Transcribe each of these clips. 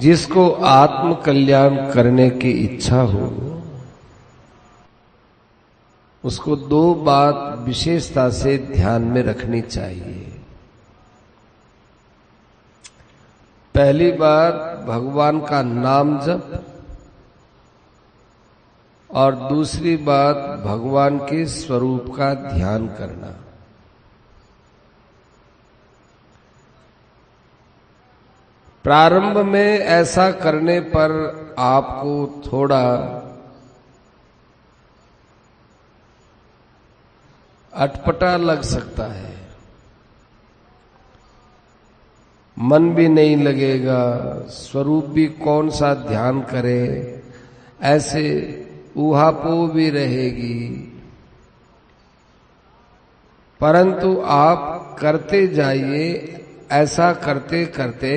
जिसको आत्म कल्याण करने की इच्छा हो उसको दो बात विशेषता से ध्यान में रखनी चाहिए। पहली बात भगवान का नाम जप और दूसरी बात भगवान के स्वरूप का ध्यान करना। प्रारंभ में ऐसा करने पर आपको थोड़ा अटपटा लग सकता है, मन भी नहीं लगेगा, स्वरूप भी कौन सा ध्यान करे, ऐसे ऊहापोह भी रहेगी। परंतु आप करते जाइए, ऐसा करते करते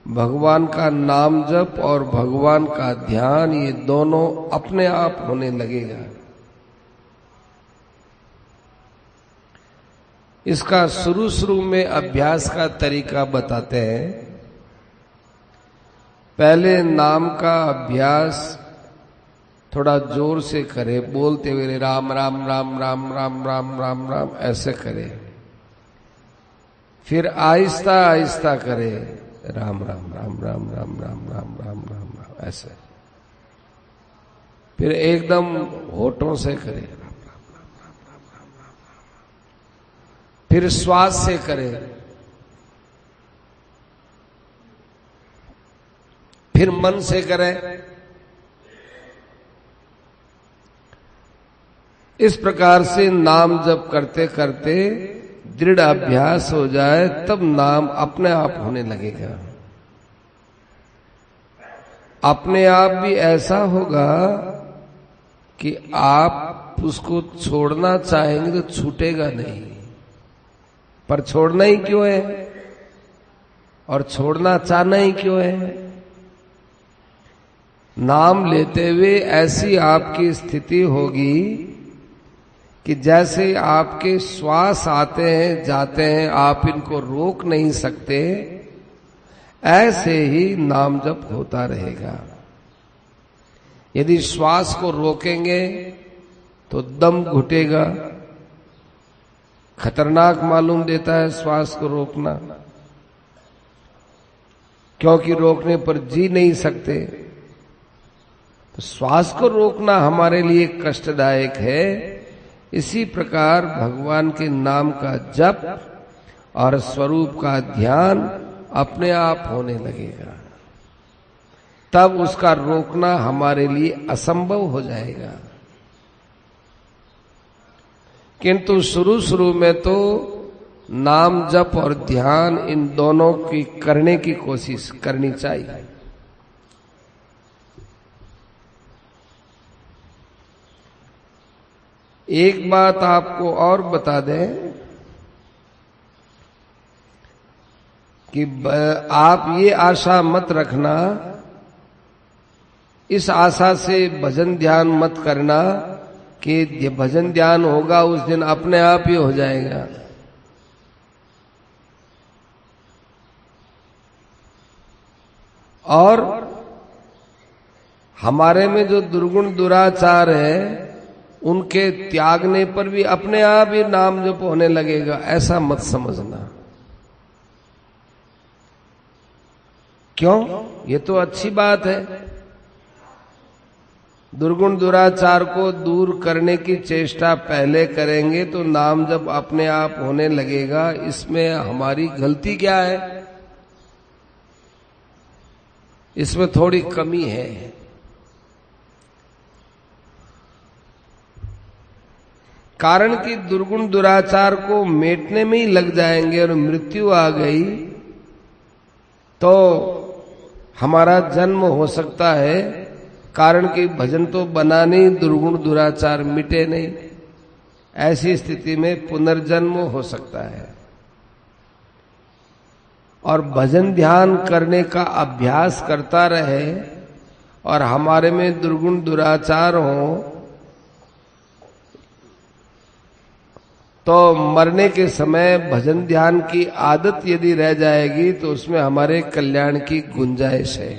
भगवान का नाम जप और भगवान का ध्यान ये दोनों अपने आप होने लगेगा। इसका शुरू में अभ्यास का तरीका बताते हैं। पहले नाम का अभ्यास थोड़ा जोर से करे, बोलते हुए राम राम राम राम राम राम राम राम ऐसे करे। फिर आहिस्ता आहिस्ता करे, राम राम राम राम राम राम राम राम राम राम ऐसे। फिर एकदम होठों से करे, फिर श्वास से करे, फिर मन से करे। इस प्रकार से नाम जप करते करते दृढ़ अभ्यास हो जाए तब नाम अपने आप होने लगेगा। अपने आप भी ऐसा होगा कि आप उसको छोड़ना चाहेंगे तो छूटेगा नहीं। पर छोड़ना ही क्यों है और छोड़ना चाहना ही क्यों है? नाम लेते हुए ऐसी आपकी स्थिति होगी कि जैसे आपके श्वास आते हैं जाते हैं, आप इनको रोक नहीं सकते, ऐसे ही नाम जप होता रहेगा। यदि श्वास को रोकेंगे तो दम घुटेगा, खतरनाक मालूम देता है श्वास को रोकना, क्योंकि रोकने पर जी नहीं सकते। तो श्वास को रोकना हमारे लिए कष्टदायक है। इसी प्रकार भगवान के नाम का जप और स्वरूप का ध्यान अपने आप होने लगेगा, तब उसका रोकना हमारे लिए असंभव हो जाएगा। किंतु शुरू में तो नाम जप और ध्यान इन दोनों की करने की कोशिश करनी चाहिए। एक बात आपको और बता दें कि आप ये आशा मत रखना, इस आशा से भजन ध्यान मत करना कि ये भजन ध्यान होगा उस दिन अपने आप ही हो जाएगा। और हमारे में जो दुर्गुण दुराचार है उनके त्यागने पर भी अपने आप ही नाम जप होने लगेगा, ऐसा मत समझना। क्यों? ये तो अच्छी बात है। दुर्गुण दुराचार को दूर करने की चेष्टा पहले करेंगे तो नाम जप अपने आप होने लगेगा। इसमें हमारी गलती क्या है? इसमें थोड़ी कमी है। कारण कि दुर्गुण दुराचार को मेटने में ही लग जाएंगे और मृत्यु आ गई तो हमारा जन्म हो सकता है। कारण कि भजन तो बना नहीं, दुर्गुण दुराचार मिटे नहीं। ऐसी स्थिति में पुनर्जन्म हो सकता है। और भजन ध्यान करने का अभ्यास करता रहे और हमारे में दुर्गुण दुराचार हो तो मरने के समय भजन ध्यान की आदत यदि रह जाएगी तो उसमें हमारे कल्याण की गुंजाइश है।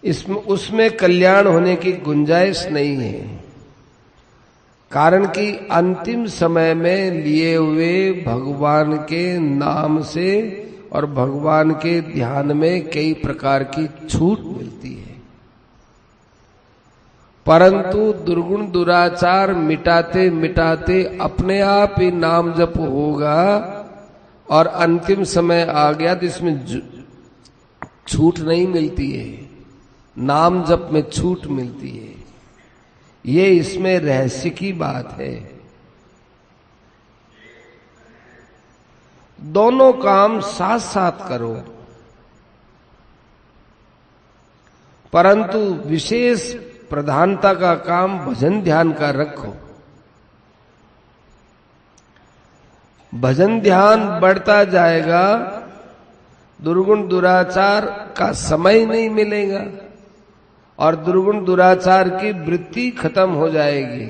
इसमें उसमें कल्याण होने की गुंजाइश नहीं है, कारण कि अंतिम समय में लिए हुए भगवान के नाम से और भगवान के ध्यान में कई प्रकार की छूट मिलती है, परंतु दुर्गुण दुराचार मिटाते मिटाते अपने आप ही नाम जप होगा और अंतिम समय आ गया तो इसमें छूट नहीं मिलती है, नाम जप में छूट मिलती है। ये इसमें रहस्य की बात है। दोनों काम साथ साथ करो, परंतु विशेष प्रधानता का काम भजन ध्यान का रखो। भजन ध्यान बढ़ता जाएगा, दुर्गुण दुराचार का समय नहीं मिलेगा और दुर्गुण दुराचार की वृत्ति खत्म हो जाएगी।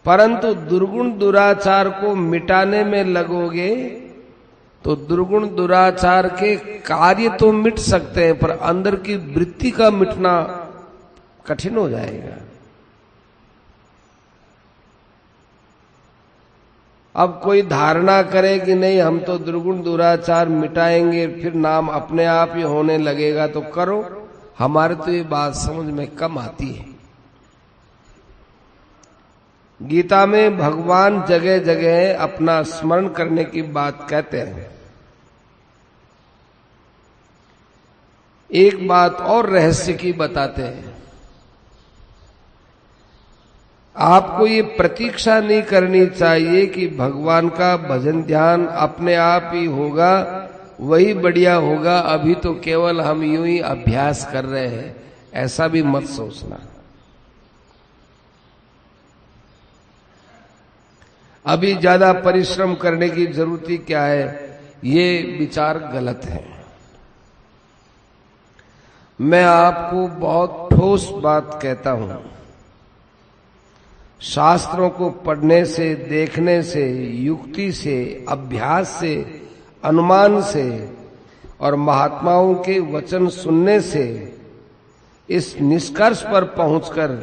परंतु दुर्गुण दुराचार को मिटाने में लगोगे तो दुर्गुण दुराचार के कार्य तो मिट सकते हैं, पर अंदर की वृत्ति का मिटना कठिन हो जाएगा। अब कोई धारणा करे कि नहीं हम तो दुर्गुण दुराचार मिटाएंगे फिर नाम अपने आप ही होने लगेगा, तो करो। हमारे तो ये बात समझ में कम आती है। गीता में भगवान जगह जगह अपना स्मरण करने की बात कहते हैं। एक बात और रहस्य की बताते हैं, आपको ये प्रतीक्षा नहीं करनी चाहिए कि भगवान का भजन ध्यान अपने आप ही होगा, वही बढ़िया होगा, अभी तो केवल हम यूं ही अभ्यास कर रहे हैं, ऐसा भी मत सोचना। अभी ज्यादा परिश्रम करने की जरूरत ही क्या है, ये विचार गलत है। मैं आपको बहुत ठोस बात कहता हूं, शास्त्रों को पढ़ने से, देखने से, युक्ति से, अभ्यास से, अनुमान से और महात्माओं के वचन सुनने से इस निष्कर्ष पर पहुंचकर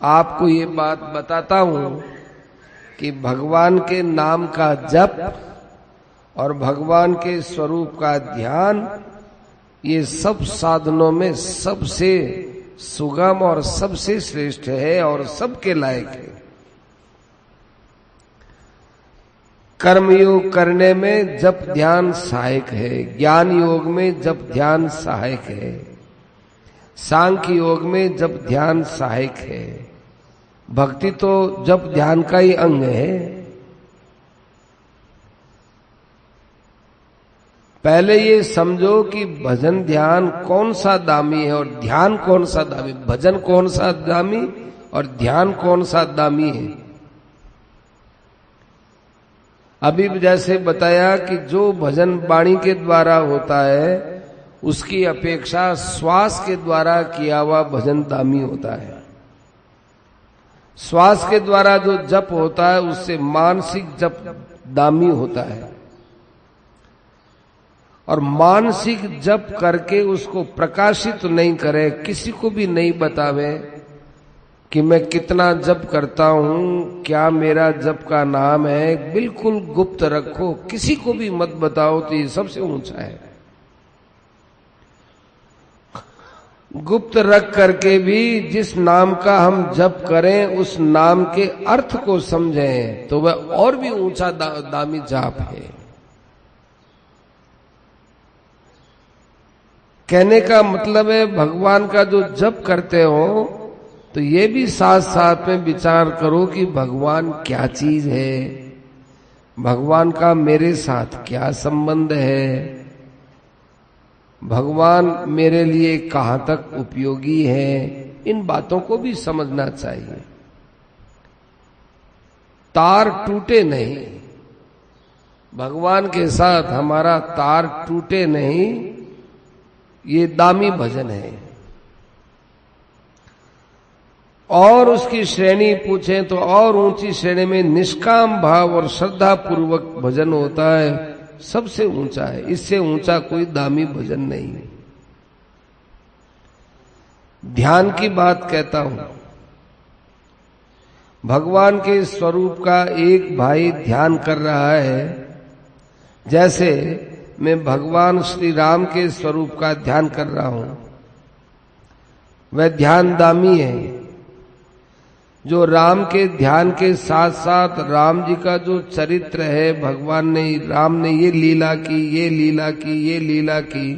आपको ये बात बताता हूं कि भगवान के नाम का जप और भगवान के स्वरूप का ध्यान ये सब साधनों में सबसे सुगम और सबसे श्रेष्ठ है और सबके लायक है। कर्मयोग करने में जप ध्यान सहायक है, ज्ञान योग में जप ध्यान सहायक है, सांख्य योग में जप ध्यान सहायक है, भक्ति तो जप ध्यान का ही अंग है। पहले ये समझो कि भजन ध्यान कौन सा दामी है और ध्यान कौन सा दामी, भजन कौन सा दामी और ध्यान कौन सा दामी है। अभी जैसे बताया कि जो भजन वाणी के द्वारा होता है उसकी अपेक्षा श्वास के द्वारा किया हुआ भजन दामी होता है। श्वास के द्वारा जो जप होता है उससे मानसिक जप दामी होता है, और मानसिक जप करके उसको प्रकाशित नहीं करे, किसी को भी नहीं बतावे कि मैं कितना जप करता हूं, क्या मेरा जप का नाम है, बिल्कुल गुप्त रखो, किसी को भी मत बताओ, तो ये सबसे ऊंचा है। गुप्त रख करके भी जिस नाम का हम जप करें उस नाम के अर्थ को समझें तो वह और भी ऊंचा दामी जाप है। कहने का मतलब है भगवान का जो जप करते हो तो ये भी साथ साथ में विचार करो कि भगवान क्या चीज है, भगवान का मेरे साथ क्या संबंध है, भगवान मेरे लिए कहां तक उपयोगी है। इन बातों को भी समझना चाहिए। तार टूटे नहीं, भगवान के साथ हमारा तार टूटे नहीं, ये दामी भजन है। और उसकी श्रेणी पूछें तो और ऊंची श्रेणी में निष्काम भाव और श्रद्धा पूर्वक भजन होता है, सबसे ऊंचा है। इससे ऊंचा कोई दामी भजन नहीं है। ध्यान की बात कहता हूं, भगवान के स्वरूप का एक भाई ध्यान कर रहा है, जैसे मैं भगवान श्री राम के स्वरूप का ध्यान कर रहा हूं। वह ध्यान दामी है। जो राम के ध्यान के साथ साथ राम जी का जो चरित्र है, भगवान ने, राम ने ये लीला की, ये लीला की, ये लीला की,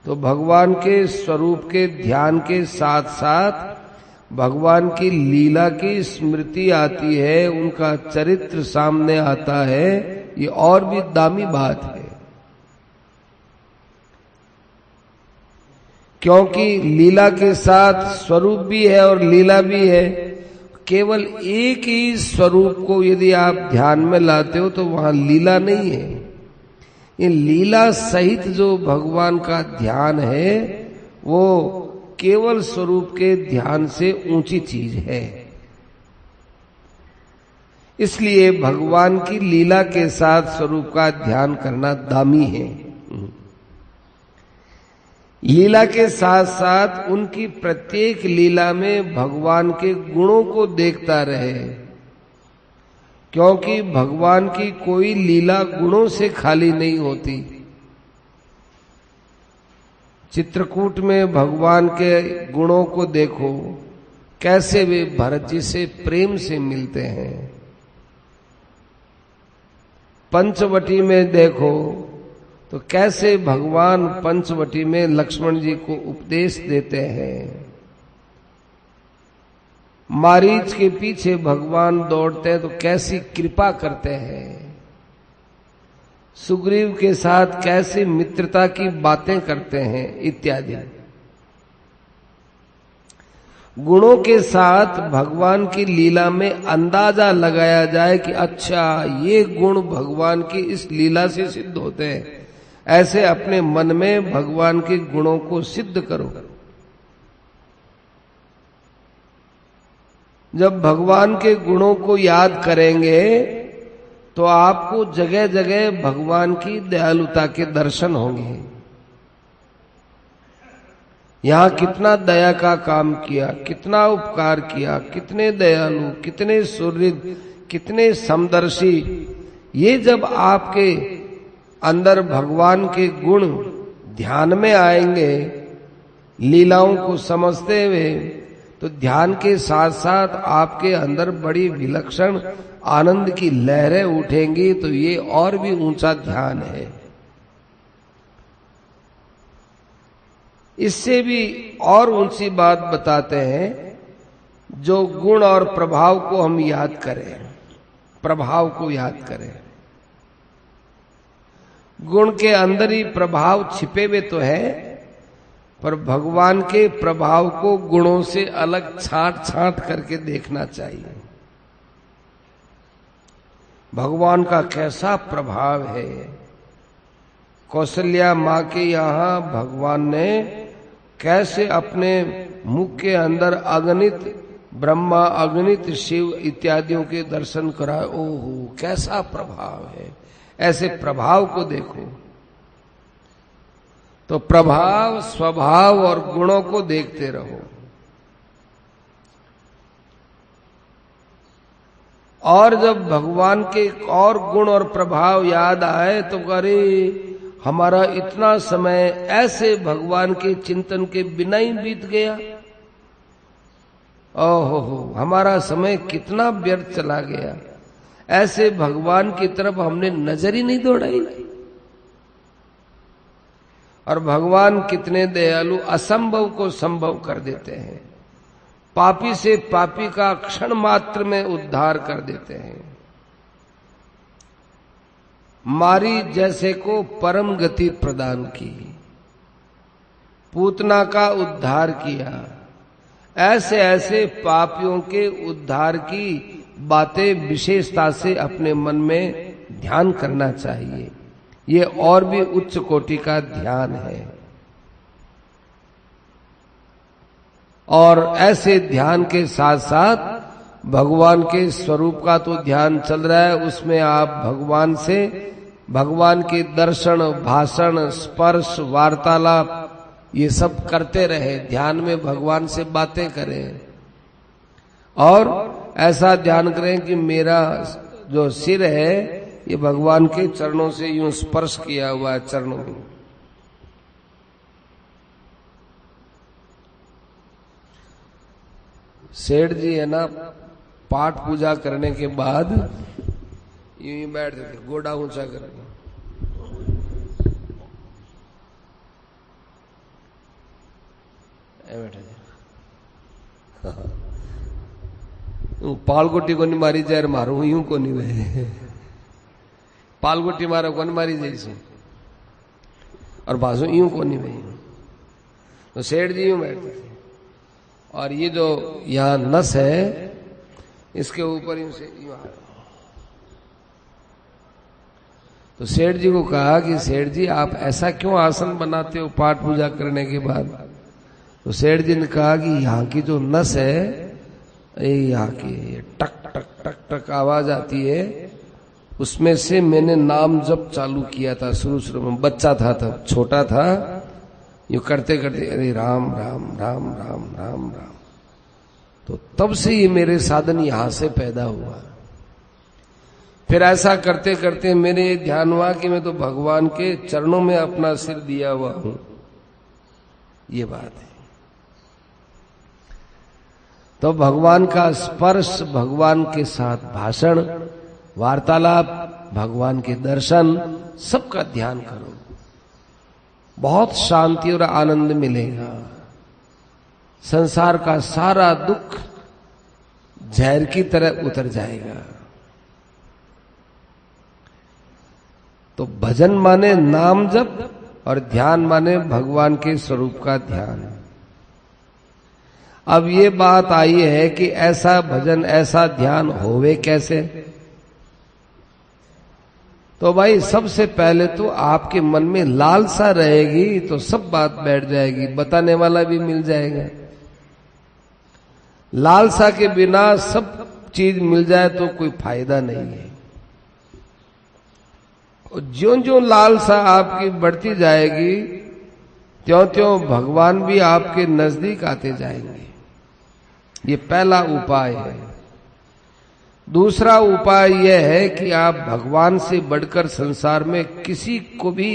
तो भगवान के स्वरूप के ध्यान के साथ साथ भगवान की लीला की स्मृति आती है, उनका चरित्र सामने आता है। ये और भी दामी बात है, क्योंकि लीला के साथ स्वरूप भी है और लीला भी है। केवल एक ही स्वरूप को यदि आप ध्यान में लाते हो तो वहां लीला नहीं है। ये लीला सहित जो भगवान का ध्यान है वो केवल स्वरूप के ध्यान से ऊंची चीज है। इसलिए भगवान की लीला के साथ स्वरूप का ध्यान करना दामी है। लीला के साथ साथ उनकी प्रत्येक लीला में भगवान के गुणों को देखता रहे, क्योंकि भगवान की कोई लीला गुणों से खाली नहीं होती। चित्रकूट में भगवान के गुणों को देखो, कैसे वे भरत जी से प्रेम से मिलते हैं। पंचवटी में देखो तो कैसे भगवान पंचवटी में लक्ष्मण जी को उपदेश देते हैं। मारीच के पीछे भगवान दौड़ते हैं तो कैसी कृपा करते हैं। सुग्रीव के साथ कैसी मित्रता की बातें करते हैं इत्यादि। गुणों के साथ भगवान की लीला में अंदाजा लगाया जाए कि अच्छा ये गुण भगवान की इस लीला से सिद्ध होते हैं। ऐसे अपने मन में भगवान के गुणों को सिद्ध करो। जब भगवान के गुणों को याद करेंगे तो आपको जगह जगह भगवान की दयालुता के दर्शन होंगे। यहां कितना दया का काम किया, कितना उपकार किया, कितने दयालु, कितने सुहृद, कितने समदर्शी। ये जब आपके अंदर भगवान के गुण ध्यान में आएंगे, लीलाओं को समझते हुए, तो ध्यान के साथ साथ आपके अंदर बड़ी विलक्षण आनंद की लहरें उठेंगी। तो ये और भी ऊंचा ध्यान है। इससे भी और ऊंची बात बताते हैं, जो गुण और प्रभाव को हम याद करें, प्रभाव को याद करें। गुण के अंदर ही प्रभाव छिपे हुए तो है, पर भगवान के प्रभाव को गुणों से अलग छांट छांट करके देखना चाहिए। भगवान का कैसा प्रभाव है। कौशल्या माँ के यहाँ भगवान ने कैसे अपने मुख के अंदर अगणित ब्रह्मा, अगणित शिव इत्यादियों के दर्शन कराए। ओहो कैसा प्रभाव है। ऐसे प्रभाव को देखो। तो प्रभाव, स्वभाव और गुणों को देखते रहो। और जब भगवान के और गुण और प्रभाव याद आए तो अरे हमारा इतना समय ऐसे भगवान के चिंतन के बिना ही बीत गया। ओहो हमारा समय कितना व्यर्थ चला गया। ऐसे भगवान की तरफ हमने नजर ही नहीं दौड़ाई। और भगवान कितने दयालु, असंभव को संभव कर देते हैं। पापी से पापी का क्षण मात्र में उद्धार कर देते हैं। मारी जैसे को परम गति प्रदान की, पूतना का उद्धार किया। ऐसे ऐसे पापियों के उद्धार की बातें विशेषता से अपने मन में ध्यान करना चाहिए। ये और भी उच्च कोटि का ध्यान है। और ऐसे ध्यान के साथ साथ भगवान के स्वरूप का तो ध्यान चल रहा है, उसमें आप भगवान से भगवान के दर्शन, भाषण, स्पर्श, वार्तालाप ये सब करते रहे, ध्यान में भगवान से बातें करें और ऐसा ध्यान करें कि मेरा जो सिर है ये भगवान के चरणों से यूं स्पर्श किया हुआ है, चरणों में। सेठ जी है ना, पाठ पूजा करने के बाद यूं ही बैठ जाते, गोडा ऊंचा करके, पालगोटी को नहीं मारी जाए मारू, यूं को नहीं वे पालगोटी मारो को नहीं मारी जैसे, और बाजू यूं को नहीं वे। तो सेठ जी यूं बैठते थे और ये जो यहाँ नस है इसके ऊपर यूं से यूं आ। तो सेठ जी को कहा कि सेठ जी आप ऐसा क्यों आसन बनाते हो पाठ पूजा करने के बाद? तो सेठ जी ने कहा कि यहाँ की जो नस है, यहाँ की टक टक टक टक आवाज आती है, उसमें से मैंने नाम जप चालू किया था शुरू में, बच्चा था तब, छोटा था, यूं करते करते अरे राम राम राम राम राम राम, तो तब से ये मेरे साधन यहां से पैदा हुआ। फिर ऐसा करते करते मेरे ध्यान हुआ कि मैं तो भगवान के चरणों में अपना सिर दिया हुआ हूं, ये बात है। तो भगवान का स्पर्श, भगवान के साथ भाषण, वार्तालाप, भगवान के दर्शन, सबका ध्यान करो, बहुत शांति और आनंद मिलेगा। संसार का सारा दुख जहर की तरह उतर जाएगा। तो भजन माने नाम जप और ध्यान माने भगवान के स्वरूप का ध्यान। अब ये बात आई है कि ऐसा भजन, ऐसा ध्यान होवे कैसे? तो भाई सबसे पहले तो आपके मन में लालसा रहेगी तो सब बात बैठ जाएगी, बताने वाला भी मिल जाएगा। लालसा के बिना सब चीज मिल जाए तो कोई फायदा नहीं है। ज्यों ज्यों लालसा आपकी बढ़ती जाएगी त्यों त्यों भगवान भी आपके नजदीक आते जाएंगे। ये पहला उपाय है। दूसरा उपाय यह है कि आप भगवान से बढ़कर संसार में किसी को भी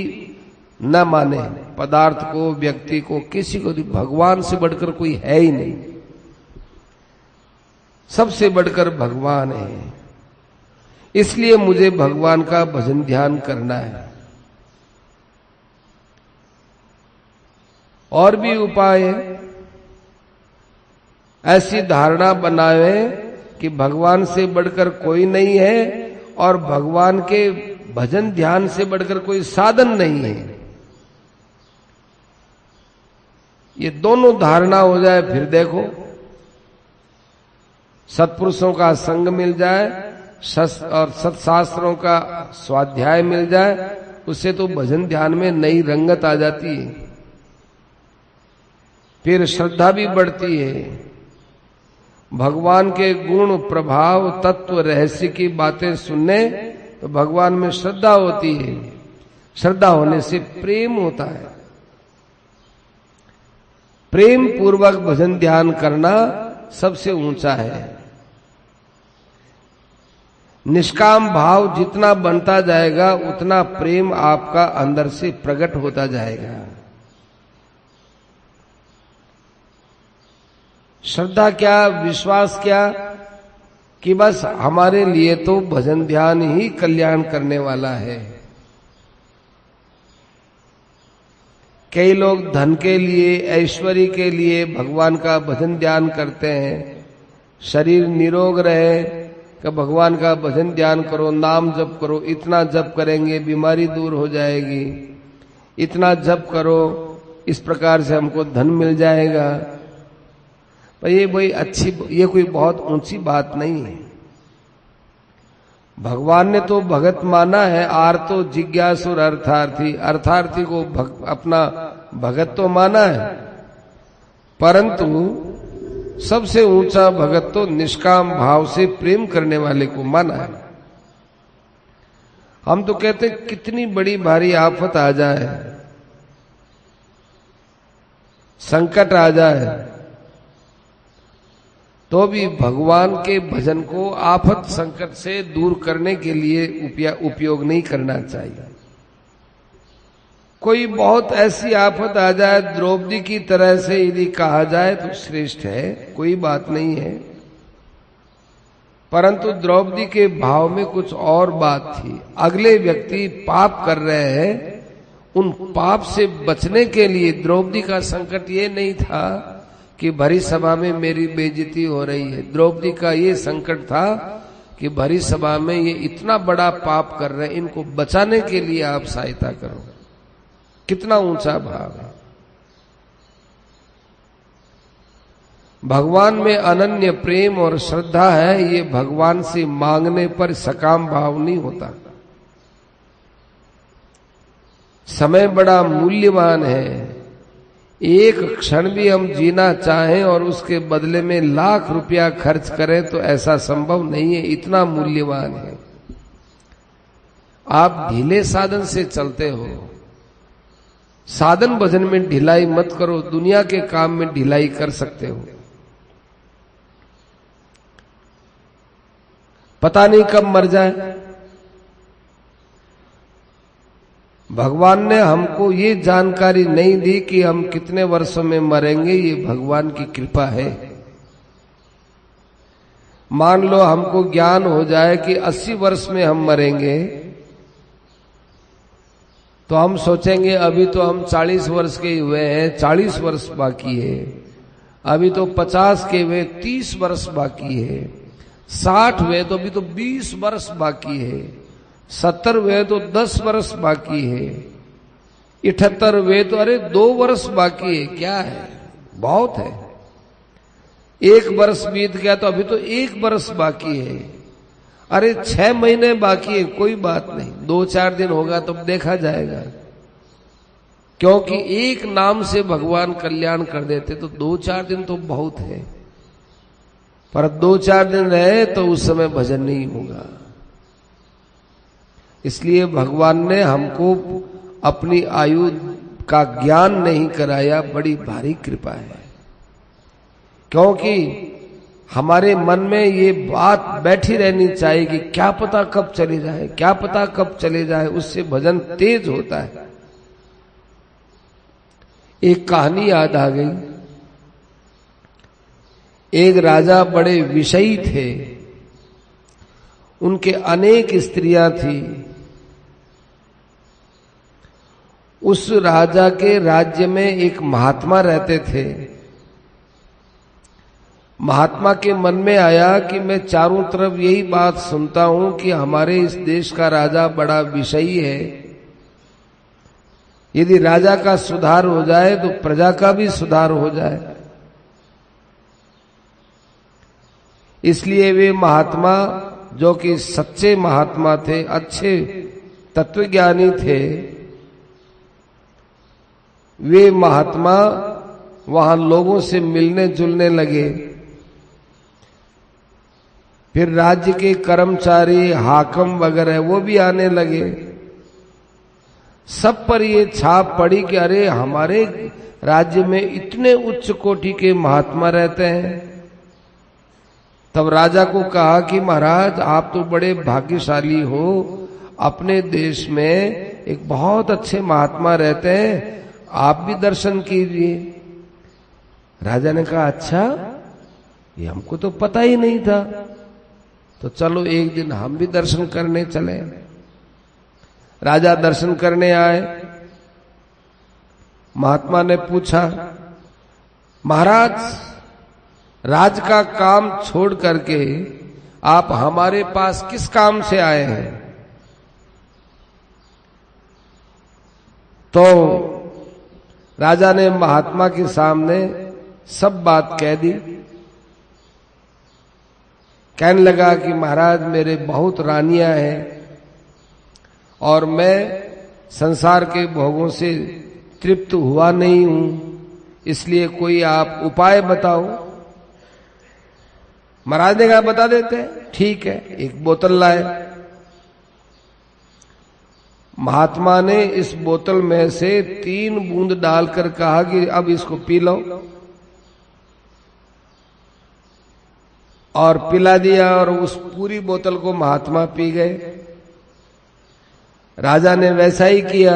न माने, पदार्थ को, व्यक्ति को, किसी को भी। भगवान से बढ़कर कोई है ही नहीं, सबसे बढ़कर भगवान है। इसलिए मुझे भगवान का भजन ध्यान करना है। और भी उपाय है। ऐसी धारणा बनावे कि भगवान से बढ़कर कोई नहीं है और भगवान के भजन ध्यान से बढ़कर कोई साधन नहीं है। ये दोनों धारणा हो जाए, फिर देखो सत्पुरुषों का संग मिल जाए और सत्शास्त्रों का स्वाध्याय मिल जाए, उससे तो भजन ध्यान में नई रंगत आ जाती है। फिर श्रद्धा भी बढ़ती है। भगवान के गुण, प्रभाव, तत्व, रहस्य की बातें सुनने तो भगवान में श्रद्धा होती है। श्रद्धा होने से प्रेम होता है। प्रेम पूर्वक भजन ध्यान करना सबसे ऊंचा है। निष्काम भाव जितना बनता जाएगा उतना प्रेम आपका अंदर से प्रकट होता जाएगा। श्रद्धा क्या, विश्वास क्या कि बस हमारे लिए तो भजन ध्यान ही कल्याण करने वाला है। कई लोग धन के लिए, ऐश्वर्य के लिए भगवान का भजन ध्यान करते हैं। शरीर निरोग रहे कि भगवान का भजन ध्यान करो, नाम जप करो, इतना जप करेंगे बीमारी दूर हो जाएगी, इतना जप करो इस प्रकार से हमको धन मिल जाएगा। पर ये कोई बहुत ऊंची बात नहीं है। भगवान ने तो भगत माना है, आर्तो जिज्ञासुर अर्थार्थी, अर्थार्थी को अपना भगत तो माना है, परंतु सबसे ऊंचा भगत तो निष्काम भाव से प्रेम करने वाले को माना है। हम तो कहते हैं कितनी बड़ी भारी आफत आ जाए, संकट आ जाए, तो भी भगवान के भजन को आफत संकट से दूर करने के लिए उपयोग नहीं करना चाहिए। कोई बहुत ऐसी आफत आ जाए द्रौपदी की तरह से यदि कहा जाए तो श्रेष्ठ है, कोई बात नहीं है। परंतु द्रौपदी के भाव में कुछ और बात थी। अगले व्यक्ति पाप कर रहे हैं, उन पाप से बचने के लिए द्रौपदी का संकट ये नहीं था कि भरी सभा में मेरी बेइज्जती हो रही है। द्रौपदी का ये संकट था कि भरी सभा में ये इतना बड़ा पाप कर रहे हैं, इनको बचाने के लिए आप सहायता करो। कितना ऊंचा भाव है। भगवान में अनन्य प्रेम और श्रद्धा है, ये भगवान से मांगने पर सकाम भाव नहीं होता। समय बड़ा मूल्यवान है। एक क्षण भी हम जीना चाहें और उसके बदले में लाख रुपया खर्च करें तो ऐसा संभव नहीं है, इतना मूल्यवान है। आप ढीले साधन से चलते हो, साधन भजन में ढिलाई मत करो, दुनिया के काम में ढिलाई कर सकते हो। पता नहीं कब मर जाए। भगवान ने हमको ये जानकारी नहीं दी कि हम कितने वर्षों में मरेंगे, ये भगवान की कृपा है। मान लो हमको ज्ञान हो जाए कि 80 वर्ष में हम मरेंगे, तो हम सोचेंगे अभी तो हम 40 वर्ष के हुए हैं, 40 वर्ष बाकी है। अभी तो 50 के हुए, 30 वर्ष बाकी है। 60 हुए तो अभी तो 20 वर्ष बाकी है। 70 हुए तो 10 वर्ष बाकी है। 78 हुए तो अरे 2 वर्ष बाकी है। क्या है, बहुत है। 1 वर्ष बीत गया तो अभी तो 1 वर्ष बाकी है। अरे 6 महीने बाकी है, कोई बात नहीं, 2-4 दिन होगा तब देखा जाएगा। क्योंकि एक नाम से भगवान कल्याण कर देते, तो 2-4 दिन तो बहुत है। पर 2-4 दिन रहे तो उस समय भजन नहीं होगा। इसलिए भगवान ने हमको अपनी आयु का ज्ञान नहीं कराया, बड़ी भारी कृपा है। क्योंकि हमारे मन में ये बात बैठी रहनी चाहिए कि क्या पता कब चले जाए, क्या पता कब चले जाए, उससे भजन तेज होता है। एक कहानी याद आ गई। एक राजा बड़े विषयी थे, उनके अनेक स्त्रियां थी। उस राजा के राज्य में एक महात्मा रहते थे। महात्मा के मन में आया कि मैं चारों तरफ यही बात सुनता हूं कि हमारे इस देश का राजा बड़ा विषयी है। यदि राजा का सुधार हो जाए तो प्रजा का भी सुधार हो जाए। इसलिए वे महात्मा, जो कि सच्चे महात्मा थे, अच्छे तत्वज्ञानी थे, वे महात्मा वहां लोगों से मिलने जुलने लगे। फिर राज्य के कर्मचारी, हाकम वगैरह वो भी आने लगे। सब पर ये छाप पड़ी कि अरे हमारे राज्य में इतने उच्च कोटि के महात्मा रहते हैं। तब राजा को कहा कि महाराज आप तो बड़े भाग्यशाली हो, अपने देश में एक बहुत अच्छे महात्मा रहते हैं, आप भी दर्शन कीजिए। राजा ने कहा अच्छा, ये हमको तो पता ही नहीं था, तो चलो एक दिन हम भी दर्शन करने चले। राजा दर्शन करने आए। महात्मा ने पूछा, महाराज राज का काम छोड़ करके आप हमारे पास किस काम से आए हैं? तो राजा ने महात्मा के सामने सब बात कह दी। कहने लगा कि महाराज मेरे बहुत रानियां हैं और मैं संसार के भोगों से तृप्त हुआ नहीं हूं, इसलिए कोई आप उपाय बताओ। महाराज ने कहा बता देते हैं। ठीक है, एक बोतल लाए। महात्मा ने इस बोतल में से 3 बूंद डालकर कहा कि अब इसको पी लो, और पिला दिया, और उस पूरी बोतल को महात्मा पी गए। राजा ने वैसा ही किया,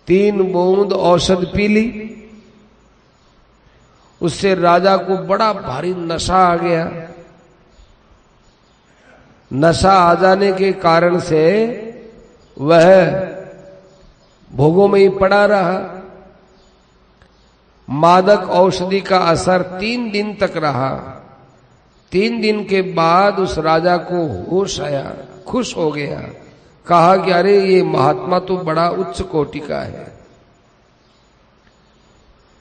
3 बूंद औषध पी ली। उससे राजा को बड़ा भारी नशा आ गया। नशा आ जाने के कारण से वह भोगों में ही पड़ा रहा। मादक औषधि का असर 3 दिन तक रहा। 3 दिन के बाद उस राजा को होश आया, खुश हो गया, कहा कि अरे ये महात्मा तो बड़ा उच्च कोटि का है।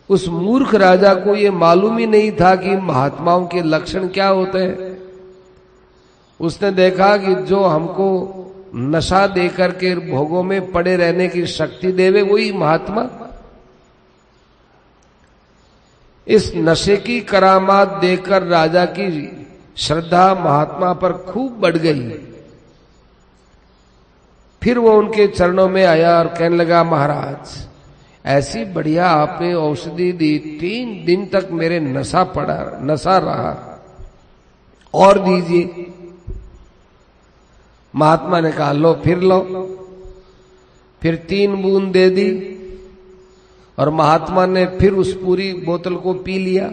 उस मूर्ख राजा को ये मालूम ही नहीं था कि महात्माओं के लक्षण क्या होते हैं। उसने देखा कि जो हमको नशा देकर के भोगों में पड़े रहने की शक्ति देवे वही महात्मा। इस नशे की करामात देकर राजा की श्रद्धा महात्मा पर खूब बढ़ गई। फिर वो उनके चरणों में आया और कहने लगा, महाराज ऐसी बढ़िया आपने औषधि दी, 3 दिन तक मेरे नशा रहा, और दीजिए। महात्मा ने कहा लो, फिर लो। फिर 3 बूंद दे दी, और महात्मा ने फिर उस पूरी बोतल को पी लिया।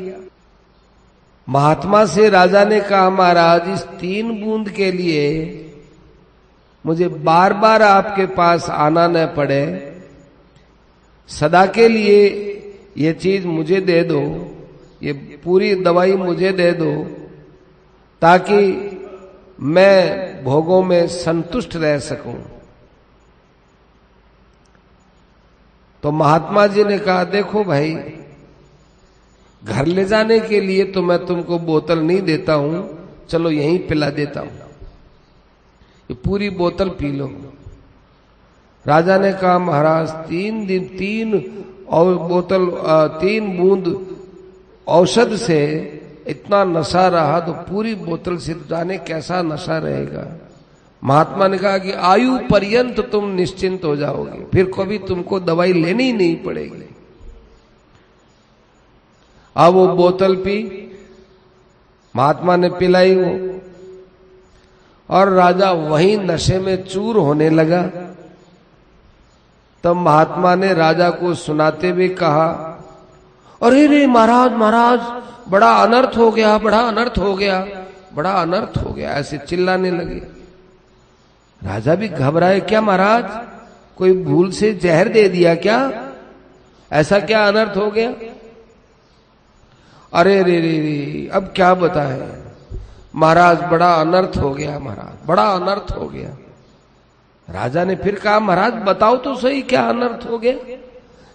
महात्मा से राजा ने कहा, महाराज इस 3 बूंद के लिए मुझे बार बार आपके पास आना न पड़े, सदा के लिए ये चीज मुझे दे दो, ये पूरी दवाई मुझे दे दो, ताकि मैं भोगों में संतुष्ट रह सकूं। तो महात्मा जी ने कहा, देखो भाई, घर ले जाने के लिए तो मैं तुमको बोतल नहीं देता हूं, चलो यहीं पिला देता हूं, ये पूरी बोतल पी लो। राजा ने कहा, महाराज 3 बूंद औषध से इतना नशा रहा तो पूरी बोतल से जाने कैसा नशा रहेगा। महात्मा ने कहा कि आयु पर्यंत तुम निश्चिंत हो जाओगे, फिर कभी तुमको दवाई लेनी ही नहीं पड़ेगी। अब वो बोतल पी, महात्मा ने पिलाई वो, और राजा वहीं नशे में चूर होने लगा। तब महात्मा ने राजा को सुनाते हुए कहा, अरे रे महाराज, महाराज बड़ा अनर्थ हो गया, बड़ा अनर्थ हो गया, बड़ा अनर्थ हो गया, ऐसे चिल्लाने लगे। राजा भी घबराए, क्या महाराज कोई भूल से जहर दे दिया क्या? ऐसा क्या अनर्थ हो गया? अरे रे रे रे, अब क्या बताएं महाराज, बड़ा अनर्थ हो गया, महाराज बड़ा अनर्थ हो गया। राजा ने फिर कहा, महाराज बताओ तो सही क्या अनर्थ हो गया?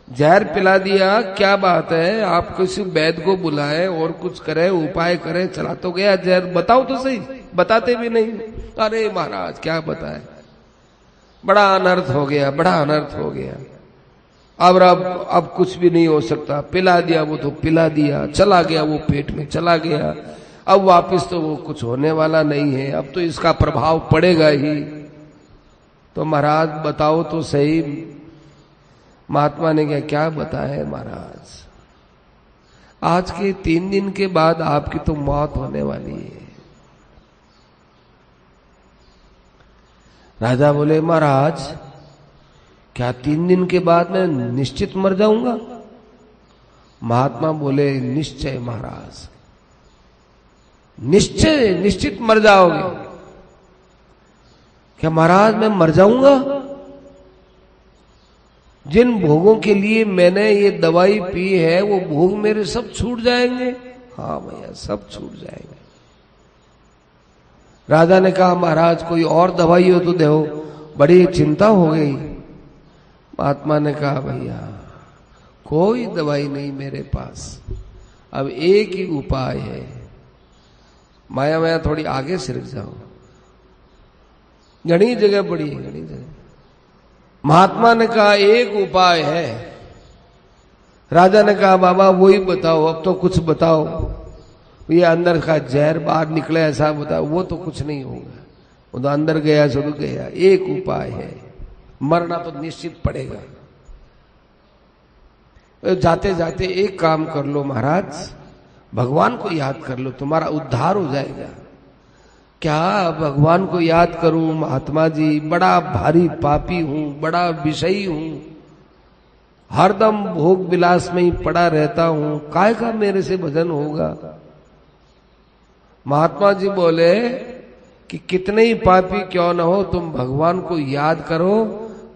जहर पिला दिया, क्या बात है, आप किसी वैद्य को बुलाए और कुछ करे, उपाय करे, चला तो गया जहर, बताओ तो सही। बताते भी नहीं। अरे महाराज क्या बताए, बड़ा अनर्थ हो गया, बड़ा अनर्थ हो गया। अब कुछ भी नहीं हो सकता। पिला दिया वो तो पिला दिया, चला गया वो पेट में चला गया, अब वापस तो वो कुछ होने वाला नहीं है, अब तो इसका प्रभाव पड़ेगा ही। तो महाराज बताओ तो सही। महात्मा ने क्या बताए महाराज, आज के 3 दिन के बाद आपकी तो मौत होने वाली है। राजा बोले, महाराज क्या 3 दिन के बाद मैं निश्चित मर जाऊंगा? महात्मा बोले, निश्चय महाराज, निश्चय निश्चित मर जाओगे। क्या महाराज मैं मर जाऊंगा? जिन भोगों के लिए मैंने ये दवाई पी है वो भोग मेरे सब छूट जाएंगे? हाँ भैया, सब छूट जाएंगे। राजा ने कहा, महाराज कोई और दवाई हो तो दो, बड़ी चिंता हो गई। महात्मा ने कहा, भैया कोई दवाई नहीं मेरे पास, अब एक ही उपाय है। माया थोड़ी आगे सिरक जाओ, घनी जगह पड़ी है, घनी जगह। महात्मा ने कहा, एक उपाय है। राजा ने कहा, बाबा वही बताओ, अब तो कुछ बताओ। ये अंदर का जहर बाहर निकले ऐसा बता, वो तो कुछ नहीं होगा, वो तो अंदर गया सो तो गया। एक उपाय है, मरना तो निश्चित पड़ेगा। जाते जाते एक काम कर लो महाराज, भगवान को याद कर लो, तुम्हारा उद्धार हो जाएगा। क्या भगवान को याद करूं महात्मा जी, बड़ा भारी पापी हूं, बड़ा विषयी हूं, हरदम भोग विलास में ही पड़ा रहता हूं, काय का मेरे से भजन होगा। महात्मा जी बोले कि कितने ही पापी क्यों न हो, तुम भगवान को याद करो,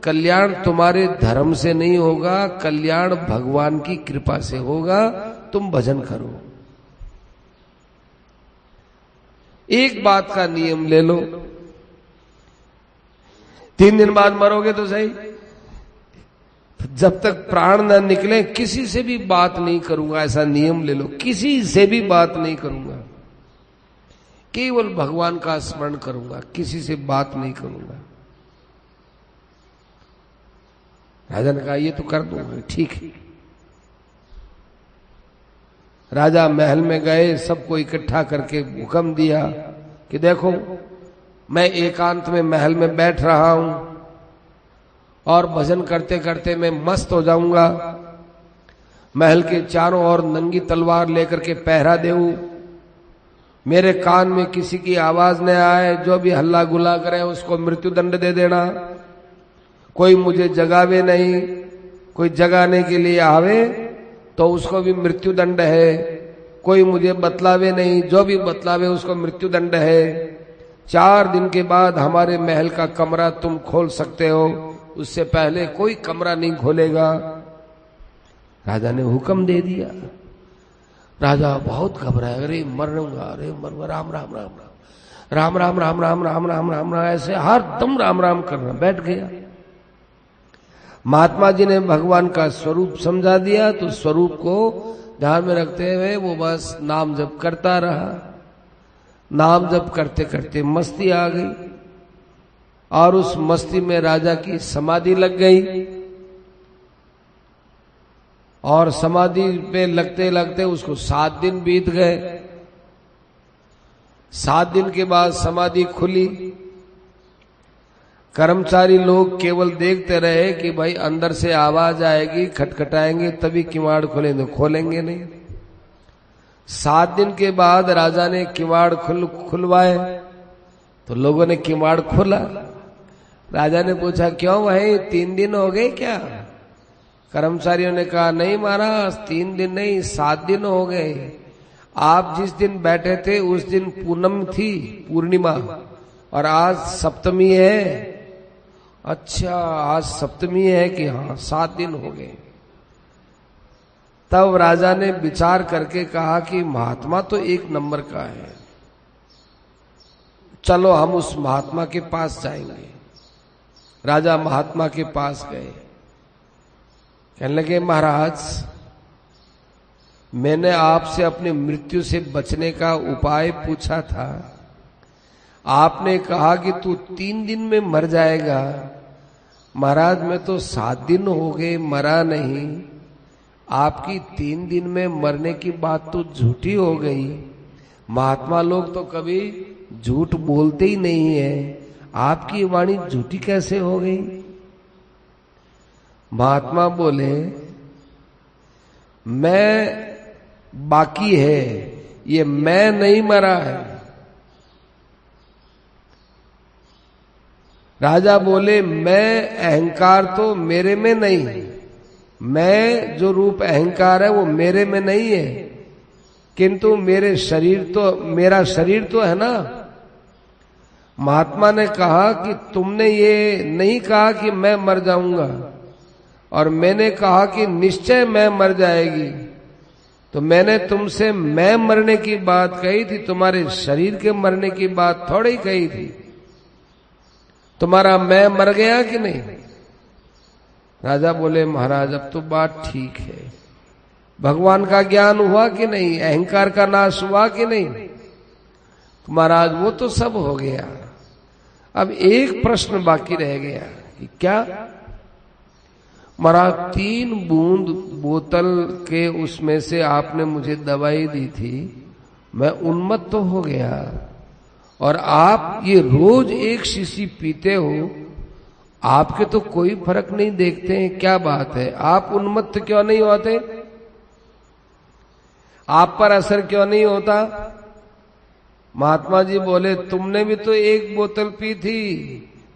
कल्याण तुम्हारे धर्म से नहीं होगा, कल्याण भगवान की कृपा से होगा, तुम भजन करो। एक बात का नियम ले लो, 3 दिन बाद मरोगे तो सही, जब तक प्राण न निकले किसी से भी बात नहीं करूंगा, ऐसा नियम ले लो। किसी से भी बात नहीं करूंगा, केवल भगवान का स्मरण करूंगा, किसी से बात नहीं करूंगा। राजा ने कहा ये तो कर दूंगा, ठीक है। राजा महल में गए, सबको इकट्ठा करके हुक्म दिया कि देखो मैं एकांत में महल में बैठ रहा हूं और भजन करते करते मैं मस्त हो जाऊंगा, महल के चारों ओर नंगी तलवार लेकर के पहरा देऊं, मेरे कान में किसी की आवाज न आए, जो भी हल्ला गुल्ला करे उसको मृत्यु दंड दे देना, कोई मुझे जगावे नहीं, कोई जगाने के लिए आवे तो उसको भी मृत्यु दंड है, कोई मुझे बतलावे नहीं, जो भी बतलावे उसको मृत्यु दंड है। 4 दिन के बाद हमारे महल का कमरा तुम खोल सकते हो, उससे पहले कोई कमरा नहीं खोलेगा। राजा ने हुक्म दे दिया। राजा बहुत घबराया, अरे मरूंगा, अरे मरूंगा, राम राम राम राम राम राम राम राम राम राम राम, ऐसे हर दम राम राम करना, बैठ गया। महात्मा जी ने भगवान का स्वरूप समझा दिया, तो स्वरूप को ध्यान में रखते हुए वो बस नाम जप करता रहा। नाम जप करते करते मस्ती आ गई और उस मस्ती में राजा की समाधि लग गई, और समाधि पे लगते लगते उसको 7 दिन बीत गए। 7 दिन के बाद समाधि खुली। कर्मचारी लोग केवल देखते रहे कि भाई अंदर से आवाज आएगी, खटखटाएंगे तभी किवाड़ खोलेंगे, खोलेंगे नहीं। 7 दिन के बाद राजा ने किवाड़ खुलवाए तो लोगों ने किवाड़ खोला। राजा ने पूछा क्यों भाई, 3 दिन हो गए क्या? कर्मचारियों ने कहा नहीं महाराज, 3 दिन नहीं 7 दिन हो गए। आप जिस दिन बैठे थे उस दिन पूनम थी, पूर्णिमा, और आज सप्तमी है। अच्छा आज सप्तमी है कि हाँ, 7 दिन हो गए। तब राजा ने विचार करके कहा कि महात्मा तो 1 नंबर का है, चलो हम उस महात्मा के पास जाएंगे। राजा महात्मा के पास गए, कहने लगे महाराज मैंने आपसे अपनी मृत्यु से बचने का उपाय पूछा था, आपने कहा कि तू 3 दिन में मर जाएगा। महाराज मैं तो 7 दिन हो गए मरा नहीं, आपकी 3 दिन में मरने की बात तो झूठी हो गई। महात्मा लोग तो कभी झूठ बोलते ही नहीं है, आपकी वाणी झूठी कैसे हो गई? महात्मा बोले मैं बाकी है, ये मैं नहीं मरा है। राजा बोले मैं अहंकार तो मेरे में नहीं, मैं जो रूप अहंकार है वो मेरे में नहीं है, किंतु मेरे शरीर तो, मेरा शरीर तो है ना। महात्मा ने कहा कि तुमने ये नहीं कहा कि मैं मर जाऊंगा, और मैंने कहा कि निश्चय मैं मर जाएगी, तो मैंने तुमसे मैं मरने की बात कही थी, तुम्हारे शरीर के मरने की बात थोड़ी ही कही थी। तुम्हारा मैं मर गया कि नहीं? राजा बोले महाराज अब तो बात ठीक है, भगवान का ज्ञान हुआ कि नहीं, अहंकार का नाश हुआ कि नहीं? तो महाराज वो तो सब हो गया, अब एक प्रश्न बाकी रह गया कि क्या? महाराज 3 बूंद बोतल के उसमें से आपने मुझे दवाई दी थी, मैं उन्मत्त तो हो गया। और आप ये रोज एक शीशी पीते हो, आपके तो कोई फर्क नहीं देखते हैं, क्या बात है? आप उन्मत्त क्यों नहीं होते? आप पर असर क्यों नहीं होता? महात्मा जी बोले, तुमने भी तो एक बोतल पी थी,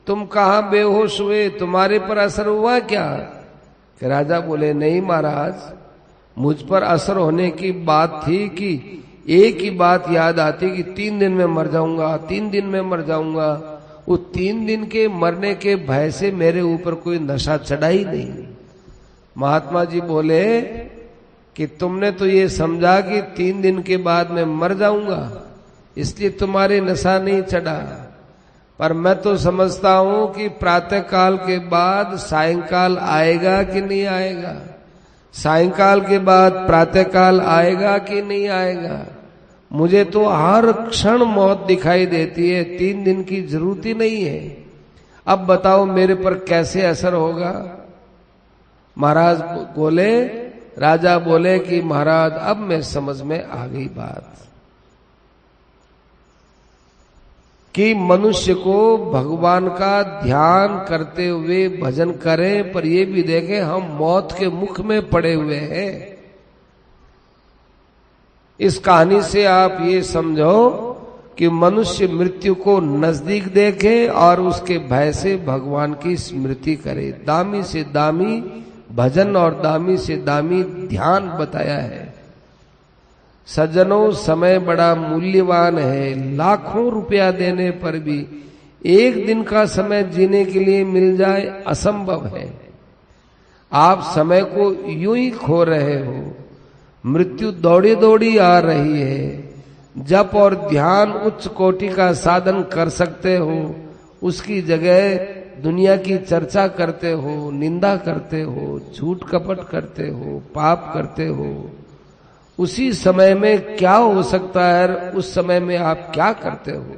तुम कहां बेहोश हुए, तुम्हारे पर असर हुआ क्या? कि राजा बोले, नहीं महाराज, मुझ पर असर होने की बात थी कि एक ही बात याद आती कि 3 दिन में मर जाऊंगा, 3 दिन में मर जाऊंगा। वो 3 दिन के मरने के भय से मेरे ऊपर कोई नशा चढ़ा ही नहीं। महात्मा जी बोले कि तुमने तो ये समझा कि 3 दिन के बाद मैं मर जाऊंगा, इसलिए तुम्हारे नशा नहीं चढ़ा। पर मैं तो समझता हूं कि प्रातः काल के बाद सायंकाल आएगा कि नहीं आएगा, सायंकाल के बाद प्रातः काल आएगा कि नहीं आएगा। मुझे तो हर क्षण मौत दिखाई देती है, 3 दिन की जरूरत ही नहीं है। अब बताओ मेरे पर कैसे असर होगा? महाराज बोले, राजा बोले कि महाराज अब मैं समझ में आ गई बात कि मनुष्य को भगवान का ध्यान करते हुए भजन करें, पर ये भी देखें हम मौत के मुख में पड़े हुए हैं। इस कहानी से आप ये समझो कि मनुष्य मृत्यु को नजदीक देखे और उसके भय से भगवान की स्मृति करे। दामी से दामी भजन और दामी से दामी ध्यान बताया है। सज्जनों, समय बड़ा मूल्यवान है। लाखों रुपया देने पर भी एक दिन का समय जीने के लिए मिल जाए असंभव है। आप समय को यूं ही खो रहे हो। मृत्यु दौड़ी दौड़ी आ रही है। जप और ध्यान उच्च कोटि का साधन कर सकते हो, उसकी जगह दुनिया की चर्चा करते हो, निंदा करते हो, झूठ कपट करते हो, पाप करते हो। उसी समय में क्या हो सकता है, उस समय में आप क्या करते हो?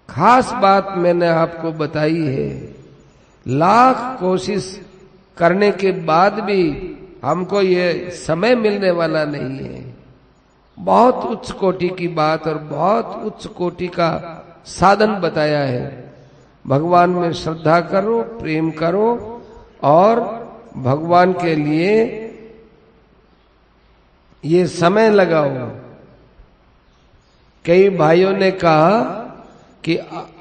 खास बात मैंने आपको बताई है। लाख कोशिश करने के बाद भी हमको ये समय मिलने वाला नहीं है। बहुत उच्च कोटि की बात और बहुत उच्च कोटि का साधन बताया है। भगवान में श्रद्धा करो, प्रेम करो और भगवान के लिए ये समय लगाओ। कई भाइयों ने कहा कि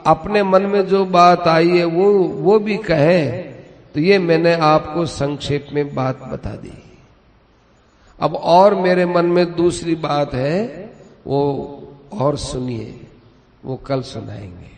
अपने मन में जो बात आई है वो भी कहें, तो ये मैंने आपको संक्षेप में बात बता दी। अब और मेरे मन में दूसरी बात है, वो और सुनिए, वो कल सुनाएंगे।